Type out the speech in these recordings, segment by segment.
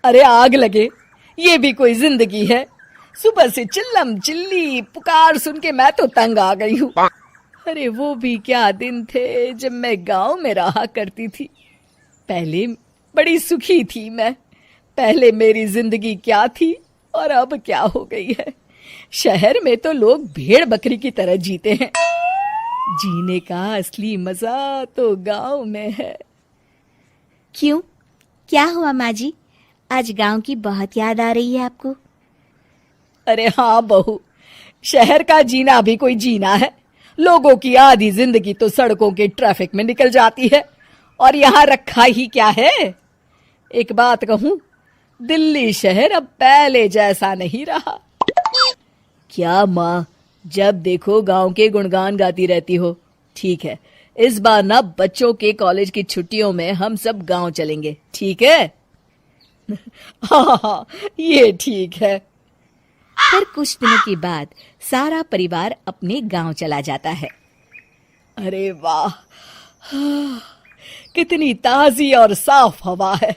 अरे आग लगे, ये भी कोई जिंदगी है। सुबह से चिल्लम चिल्ली पुकार सुन के मैं तो तंग आ गई हूँ। अरे वो भी क्या दिन थे जब मैं गांव में रहा करती थी। पहले बड़ी सुखी थी मैं। पहले मेरी जिंदगी क्या थी और अब क्या हो गई है। शहर में तो लोग भेड़ बकरी की तरह जीते हैं। जीने का असली मजा तो गांव में है। क्यों, क्या हुआ माँ जी? आज गांव की बहुत याद आ रही है आपको? अरे हाँ बहू, शहर का जीना भी कोई जीना है। लोगों की आधी जिंदगी तो सड़कों के ट्रैफिक में निकल जाती है और यहाँ रखा ही क्या है। एक बात कहूं, दिल्ली शहर अब पहले जैसा नहीं रहा। क्या माँ, जब देखो गांव के गुणगान गाती रहती हो। ठीक है, इस बार ना बच्चों के कॉलेज की छुट्टियों में हम सब गांव चलेंगे, ठीक है? हाँ, ये ठीक है। फिर कुछ दिनों के बाद सारा परिवार अपने गांव चला जाता है। अरे वाह, कितनी ताजी और साफ हवा है,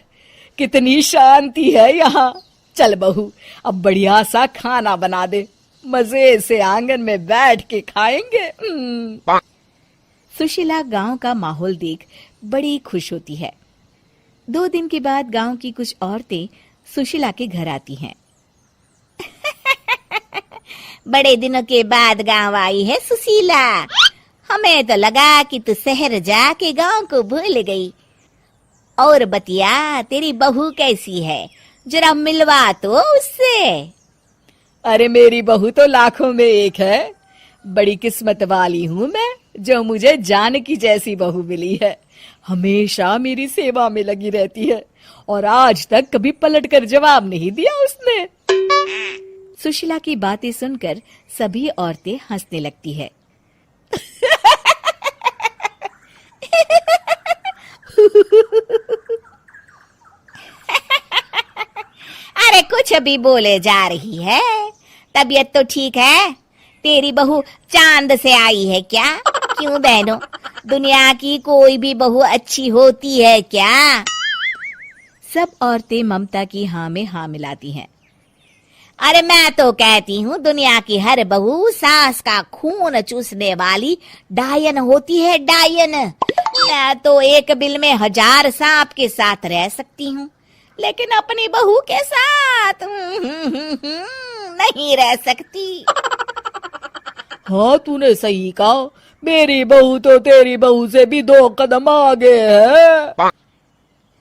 कितनी शांति है यहाँ। चल बहू, अब बढ़िया सा खाना बना दे, मजे से आंगन में बैठ के खाएंगे। सुशीला गांव का माहौल देख बड़ी खुश होती है। 2 दिन के बाद गांव की कुछ औरतें सुशीला के घर आती हैं। बड़े दिनों के बाद गांव आई है सुशीला। हमें तो लगा कि तू शहर जाके गांव को भूल गई। और बतिया, तेरी बहू कैसी है? जरा मिलवा तो उससे। अरे मेरी बहू तो लाखों में एक है। बड़ी किस्मत वाली हूँ मैं जो मुझे जानकी जैसी बहू मिली है। हमेशा मेरी सेवा में लगी रहती है और आज तक कभी पलटकर जवाब नहीं दिया उसने। सुशीला की बातें सुनकर सभी औरतें हंसने लगती है। अरे कुछ भी बोले जा रही है। तबीयत तो ठीक है? तेरी बहू चांद से आई है क्या? क्यों बहनों, दुनिया की कोई भी बहू अच्छी होती है क्या? सब औरतें ममता की हाँ में हाँ मिलाती हैं। अरे मैं तो कहती हूँ दुनिया की हर बहू सास का खून चूसने वाली डायन होती है, डायन। मैं तो एक बिल में 1000 सांप के साथ रह सकती हूँ, लेकिन अपनी बहू के साथ नहीं रह सकती। हाँ, तूने सही कहा। मेरी बहू तो तेरी बहू से भी 2 कदम आगे है।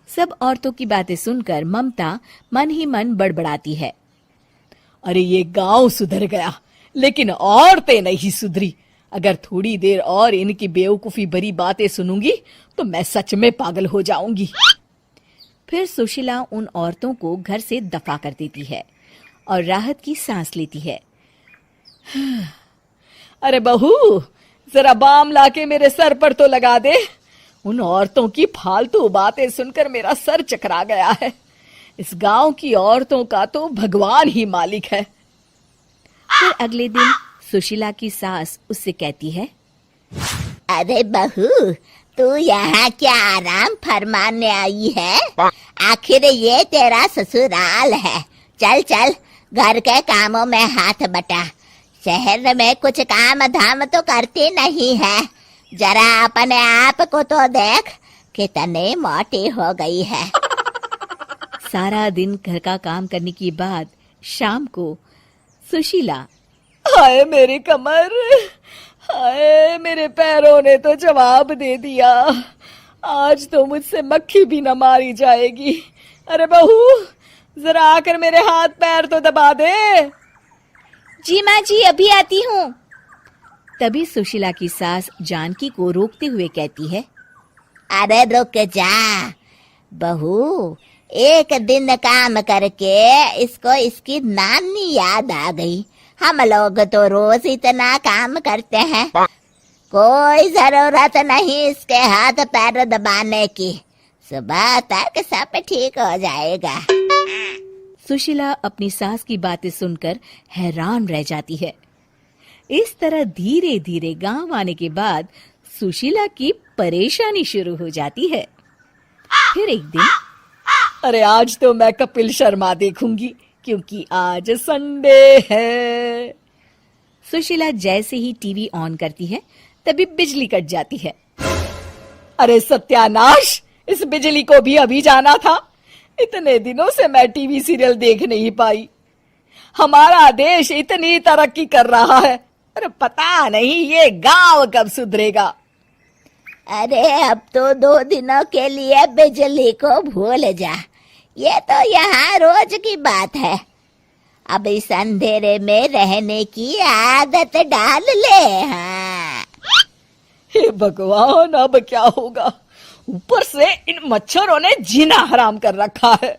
सब औरतों की बातें सुनकर ममता मन ही मन बड़बड़ाती है। अरे ये गांव सुधर गया, लेकिन औरतें नहीं सुधरी। अगर थोड़ी देर और इनकी बेवकूफी भरी बातें सुनूंगी तो मैं सच में पागल हो जाऊंगी। फिर सुशीला उन औरतों को घर से दफा कर देती है और राहत की सांस लेती है। अरे बहू, जरा बाम लाके मेरे सर पर तो लगा दे। उन औरतों की फालतू बातें सुनकर मेरा सर चकरा गया है। इस गांव की औरतों का तो भगवान ही मालिक है। फिर अगले दिन सुशीला की सास उससे कहती है, अरे बहू, तू यहाँ क्या आराम फरमाने आई है? आखिर ये तेरा ससुराल है। चल चल, घर के कामों में हाथ बटा। शहर में कुछ काम धाम तो करती नहीं है। जरा अपने आप को तो देख, कितनी मोटी हो गई है। सारा दिन घर का काम करने के बाद शाम को सुशीला, हाय मेरी कमर, हाय मेरे पैरों ने तो जवाब दे दिया। आज तो मुझसे मक्खी भी न मारी जाएगी। अरे बहू, जरा आकर मेरे हाथ पैर तो दबा दे। जी माँ जी, अभी आती हूँ। तभी सुशीला की सास जानकी को रोकते हुए कहती है, अरे रुक जा बहू, एक दिन काम करके इसको इसकी नानी याद आ गई। हम लोग तो रोज इतना काम करते हैं, कोई जरूरत नहीं इसके हाथ पैर दबाने की। सुबह तक सब ठीक हो जाएगा। सुशीला अपनी सास की बातें सुनकर हैरान रह जाती है। इस तरह धीरे धीरे गांव आने के बाद सुशीला की परेशानी शुरू हो जाती है। फिर एक दिन अरे आज तो मैं कपिल शर्मा देखूंगी क्योंकि आज संडे है। सुशीला जैसे ही टीवी ऑन करती है तभी बिजली कट जाती है। अरे सत्यानाश, इस बिजली को भी अभी जाना था। इतने दिनों से मैं टीवी सीरियल देख नहीं पाई। हमारा देश इतनी तरक्की कर रहा है, अरे पता नहीं ये गांव कब सुधरेगा। अरे अब तो 2 दिनों के लिए बिजली को भूल जा, ये तो यहाँ रोज की बात है। अब इस अंधेरे में रहने की आदत डाल ले। हाँ हे भगवान, अब क्या होगा? ऊपर से इन मच्छरों ने जीना हराम कर रखा है।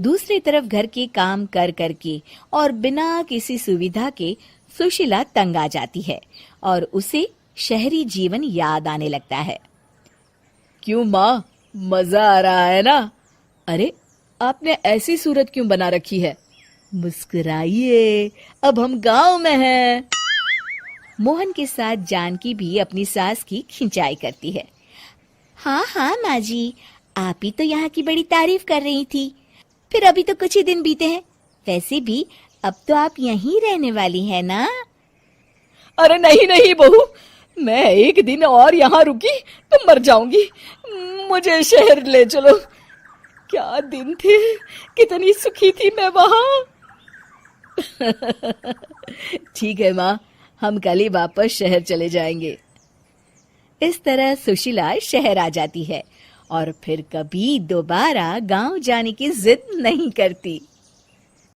दूसरी तरफ घर के काम कर करके और बिना किसी सुविधा के सुशीला तंग आ जाती है और उसे शहरी जीवन याद आने लगता है। क्यों माँ, मजा आ रहा है ना? अरे आपने ऐसी सूरत क्यों बना रखी है? मुस्कुराइए, अब हम गांव में हैं। मोहन के साथ जानकी भी अपनी सास की खिंचाई करती है। हाँ हाँ माँ जी, आप ही तो यहाँ की बड़ी तारीफ कर रही थी। फिर अभी तो कुछ ही दिन बीते हैं, वैसे भी अब तो आप यहीं रहने वाली है ना? अरे नहीं नहीं बहू, मैं एक दिन और यहाँ रुकी तो मर जाऊंगी। मुझे शहर ले चलो। क्या दिन थे, कितनी सुखी थी मैं वहां। ठीक है माँ, हम कल ही वापस शहर चले जाएंगे। इस तरह सुशीला शहर आ जाती है और फिर कभी दोबारा गांव जाने की जिद नहीं करती।